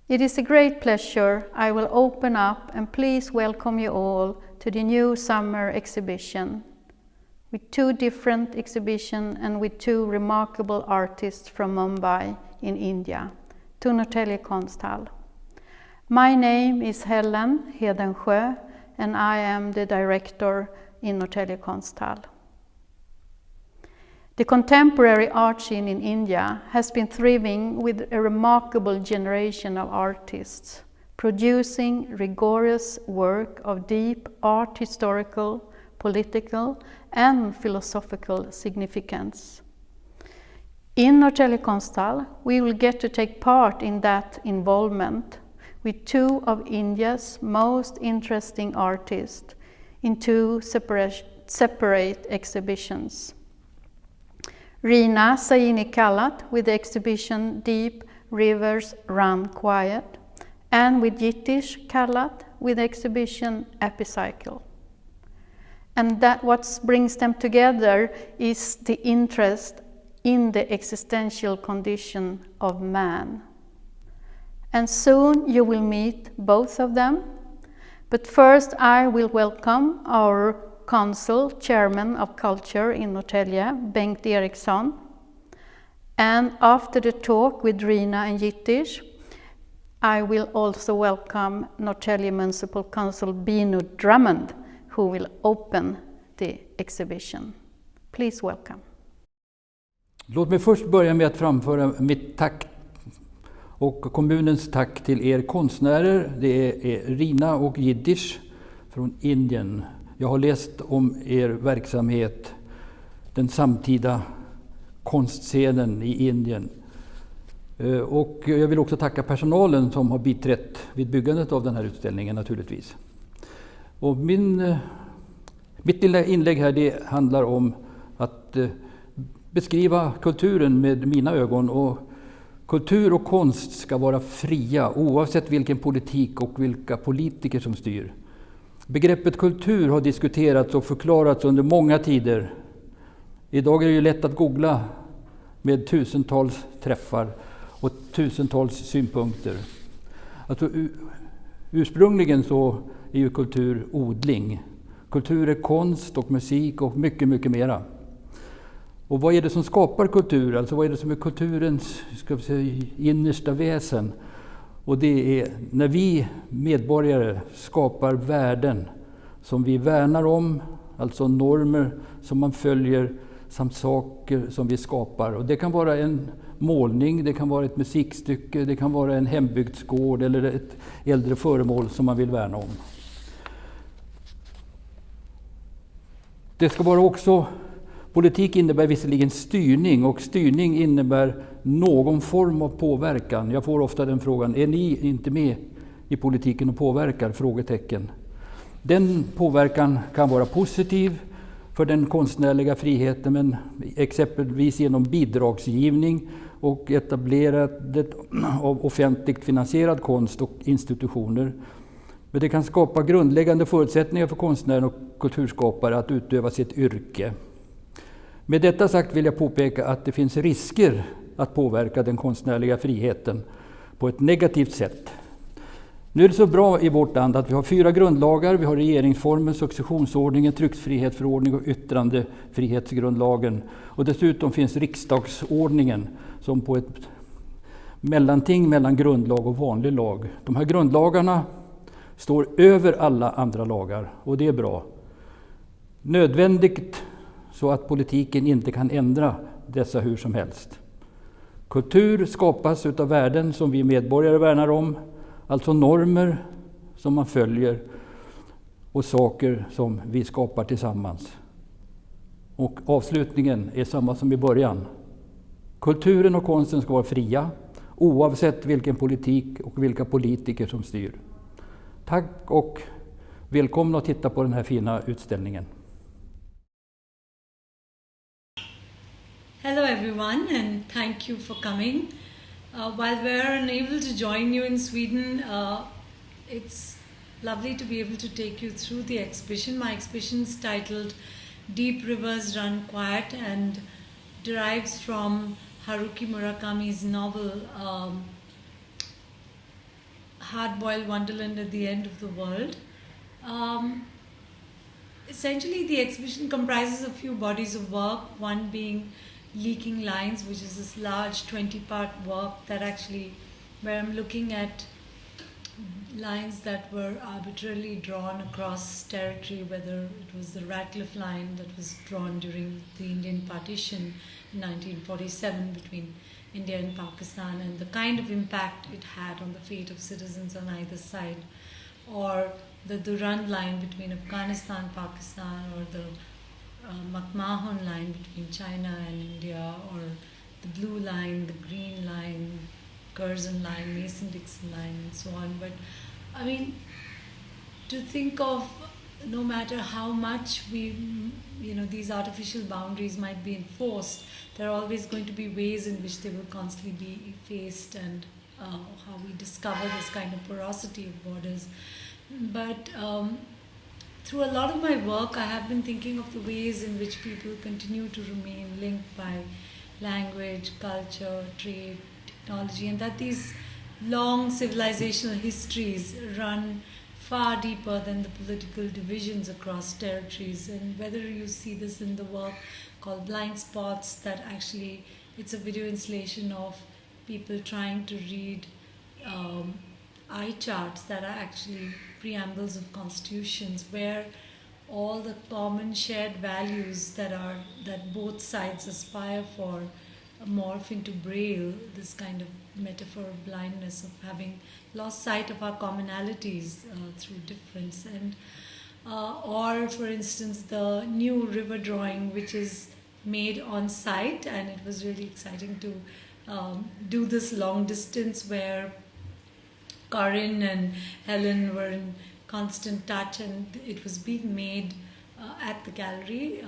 It is a great pleasure. I will open up and please welcome you all to the new summer exhibition with 2 different exhibitions and with 2 remarkable artists from Mumbai in India, to Norrtälje Konsthall. My name is Helen Hedensjö and I am the director in Norrtälje Konsthall. The contemporary art scene in India has been thriving with a remarkable generation of artists, producing rigorous work of deep art historical, political and philosophical significance. In Norrtälje Konsthall, we will get to take part in that involvement with 2 of India's most interesting artists in 2 separate exhibitions. Reena Kallat with the exhibition Deep Rivers Run Quiet, and with Jitish Kallat with the exhibition Epicycle. And that what brings them together is the interest in the existential condition of man. And soon you will meet both of them. But first I will welcome our Council Chairman of Culture in Norrtälje, Bengt Ericsson. And after the talk with Reena and Jitish, I will also welcome Norrtälje Municipal Council Bino Drummond, who will open the exhibition. Please welcome. Låt mig först börja med att framföra mitt tack och kommunens tack till er konstnärer. Det är Reena och Jitish från Indien. Jag har läst om er verksamhet, den samtida konstscenen i Indien. Och jag vill också tacka personalen som har biträtt vid byggandet av den här utställningen naturligtvis. Och mitt lilla inlägg här det handlar om att beskriva kulturen med mina ögon. Och kultur och konst ska vara fria oavsett vilken politik och vilka politiker som styr. Begreppet kultur har diskuterats och förklarats under många tider. Idag är det ju lätt att googla med tusentals träffar och tusentals synpunkter. Alltså, ursprungligen så är ju kultur odling. Kultur är konst och musik och mycket, mycket mera. Och vad är det som skapar kultur? Alltså vad är det som är kulturens, ska vi säga, innersta väsen? Och det är när vi medborgare skapar värden som vi värnar om, alltså normer som man följer samt saker som vi skapar. Och det kan vara en målning, det kan vara ett musikstycke, det kan vara en hembygdsgård eller ett äldre föremål som man vill värna om. Det ska vara också, politik innebär visserligen styrning och styrning innebär någon form av påverkan. Jag får ofta den frågan, är ni inte med i politiken och påverkar? Frågetecken. Den påverkan kan vara positiv för den konstnärliga friheten, men exempelvis genom bidragsgivning och etablerandet av offentligt finansierad konst och institutioner. Men det kan skapa grundläggande förutsättningar för konstnärer och kulturskapare att utöva sitt yrke. Med detta sagt vill jag påpeka att det finns risker att påverka den konstnärliga friheten på ett negativt sätt. Nu är det så bra i vårt land att vi har 4 grundlagar. Vi har regeringsformen, successionsordningen, tryckfrihetsförordningen och yttrandefrihetsgrundlagen. Och dessutom finns riksdagsordningen som på ett mellanting mellan grundlag och vanlig lag. De här grundlagarna står över alla andra lagar och det är bra. Nödvändigt så att politiken inte kan ändra dessa hur som helst. Kultur skapas utav värden som vi medborgare värnar om, alltså normer som man följer och saker som vi skapar tillsammans. Och avslutningen är samma som i början. Kulturen och konsten ska vara fria oavsett vilken politik och vilka politiker som styr. Tack och välkomna att titta på den här fina utställningen. Hello everyone and thank you for coming. While we're unable to join you in Sweden, it's lovely to be able to take you through the exhibition. My exhibition is titled Deep Rivers Run Quiet and derives from Haruki Murakami's novel hard-boiled wonderland at the end of the world. Essentially, the exhibition comprises a few bodies of work, one being Leaking Lines, which is this large 20-part work that actually, where I'm looking at lines that were arbitrarily drawn across territory, whether it was the Radcliffe line that was drawn during the Indian partition in 1947 between India and Pakistan, and the kind of impact it had on the fate of citizens on either side, or the Durand line between Afghanistan, Pakistan, or the McMahon line between China and India, or the blue line, the green line, Curzon line, Mason-Dixon line, and so on. But I mean, to think of, no matter how much these artificial boundaries might be enforced, there are always going to be ways in which they will constantly be effaced, and how we discover this kind of porosity of borders. But through a lot of my work, I have been thinking of the ways in which people continue to remain linked by language, culture, trade, technology, and that these long civilizational histories run far deeper than the political divisions across territories. And whether you see this in the work called Blind Spots, that actually it's a video installation of people trying to read eye charts that are actually preambles of constitutions, where all the common shared values that both sides aspire for morph into Braille, this kind of metaphor of blindness, of having lost sight of our commonalities through difference. And or for instance, the new river drawing, which is made on site, and it was really exciting to do this long distance where Corinne and Helen were in constant touch, and it was being made at the gallery,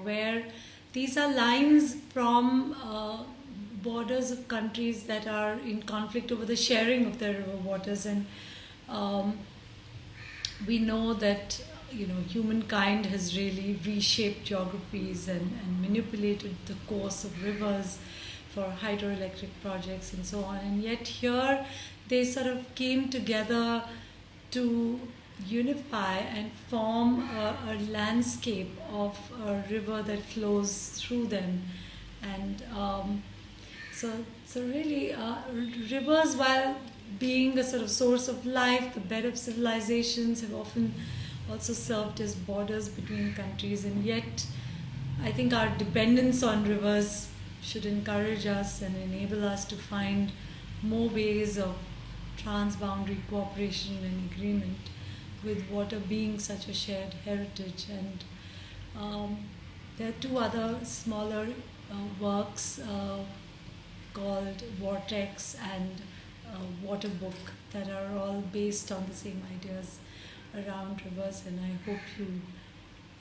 where these are lines from borders of countries that are in conflict over the sharing of their river waters. And we know that humankind has really reshaped geographies and manipulated the course of rivers for hydroelectric projects and so on. And yet here they sort of came together to unify and form a landscape of a river that flows through them. And so really rivers, while being a sort of source of life, the bed of civilizations, have often also served as borders between countries. And yet I think our dependence on rivers should encourage us and enable us to find more ways of transboundary cooperation and agreement, with water being such a shared heritage. And there are two other smaller works called Vortex and Water Book that are all based on the same ideas around rivers, and I hope you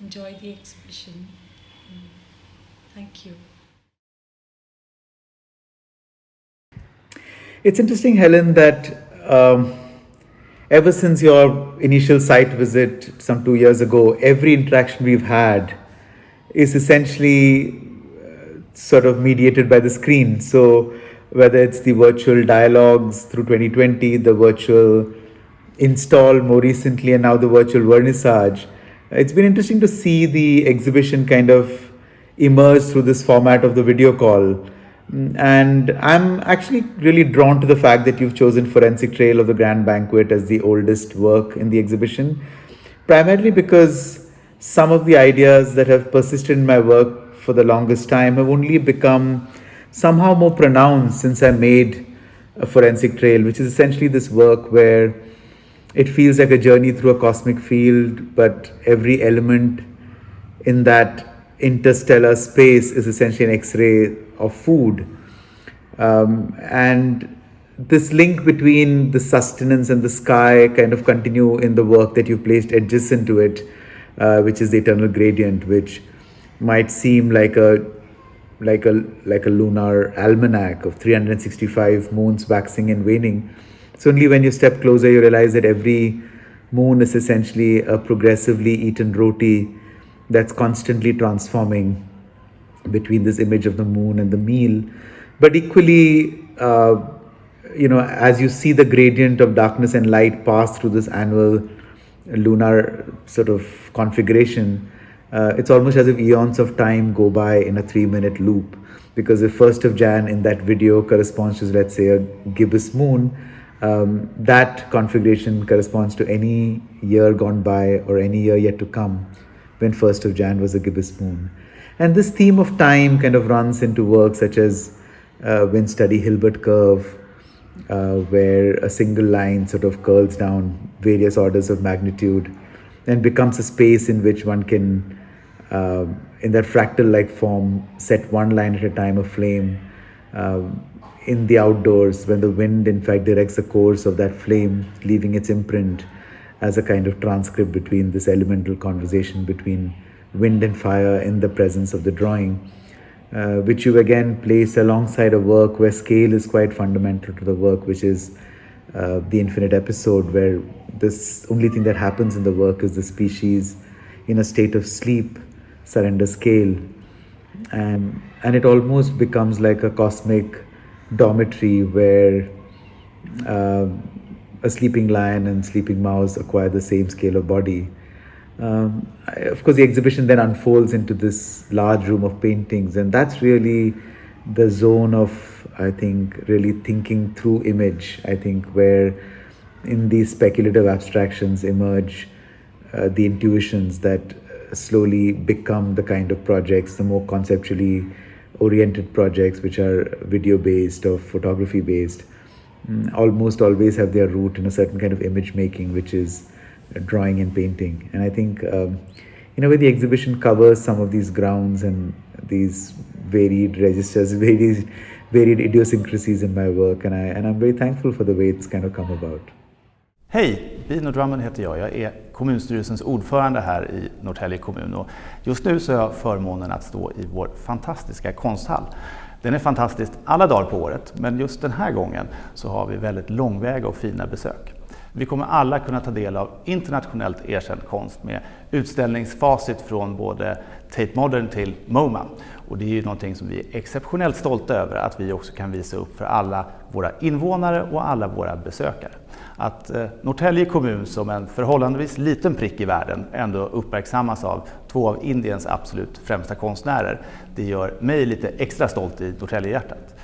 enjoy the exhibition. Thank you. It's interesting, Helen, that ever since your initial site visit some 2 years ago, every interaction we've had is essentially sort of mediated by the screen. So whether it's the virtual dialogues through 2020, the virtual install more recently, and now the virtual vernissage, it's been interesting to see the exhibition kind of emerge through this format of the video call. And I'm actually really drawn to the fact that you've chosen Forensic Trail of the Grand Banquet as the oldest work in the exhibition, primarily because some of the ideas that have persisted in my work for the longest time have only become somehow more pronounced since I made a Forensic Trail, which is essentially this work where it feels like a journey through a cosmic field, but every element in that interstellar space is essentially an X-ray of food. And this link between the sustenance and the sky kind of continue in the work that you've placed adjacent to it, which is the eternal gradient, which might seem like a lunar almanac of 365 moons waxing and waning. It's only when you step closer you realize that every moon is essentially a progressively eaten roti that's constantly transforming between this image of the moon and the meal. But equally, as you see the gradient of darkness and light pass through this annual lunar sort of configuration, it's almost as if eons of time go by in a 3-minute loop, because the 1st of Jan in that video corresponds to, let's say, a gibbous moon. That configuration corresponds to any year gone by or any year yet to come when 1st of Jan was a gibbous moon. And this theme of time kind of runs into works such as when study Hilbert curve, where a single line sort of curls down various orders of magnitude and becomes a space in which one can, in that fractal-like form, set one line at a time aflame. In the outdoors, when the wind in fact directs the course of that flame, leaving its imprint as a kind of transcript between this elemental conversation between wind and fire in the presence of the drawing, which you again place alongside a work where scale is quite fundamental to the work, which is the infinite episode, where this only thing that happens in the work is the species in a state of sleep surrender scale, and it almost becomes like a cosmic dormitory where a sleeping lion and sleeping mouse acquire the same scale of body. Of course, the exhibition then unfolds into this large room of paintings, and that's really the zone of, I think, really thinking through image, I think, where in these speculative abstractions emerge the intuitions that slowly become the kind of projects, the more conceptually oriented projects, which are video based or photography based, almost always have their root in a certain kind of image making, which is drawing and painting. And I think in a way the exhibition covers some of these grounds and these varied registers, varied idiosyncrasies in my work, and I'm very thankful for the way it's kind of come about. Hej, Bino Drummond heter jag. Jag är kommunstyrelsens ordförande här i Norrtälje kommun, och just nu så har jag förmånen att stå i vår fantastiska konsthall. Den är fantastisk alla dagar på året, men just den här gången så har vi väldigt långväga och fina besök. Vi kommer alla kunna ta del av internationellt erkänd konst med utställningsfacit från både Tate Modern till MoMA. Och det är ju någonting som vi är exceptionellt stolta över att vi också kan visa upp för alla våra invånare och alla våra besökare. Att Norrtälje kommun som en förhållandevis liten prick i världen ändå uppmärksammas av 2 av Indiens absolut främsta konstnärer, det gör mig lite extra stolt i Norrtäljehjärtat.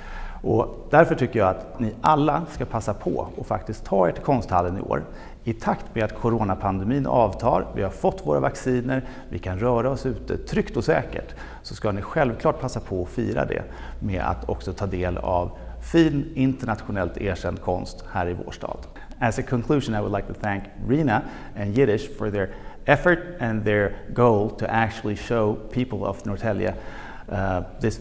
Och därför tycker jag att ni alla ska passa på och faktiskt ta er till konsthallen i år. I takt med att coronapandemin avtar, vi har fått våra vacciner, vi kan röra oss ute tryggt och säkert, så ska ni självklart passa på att fira det med att också ta del av fin internationellt erkänd konst här i vår stad. As a conclusion, I would like to thank Reena and Jitish for their effort and their goal to actually show people of Norrtälje this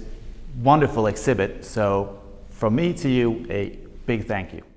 wonderful exhibit. So from me to you, a big thank you.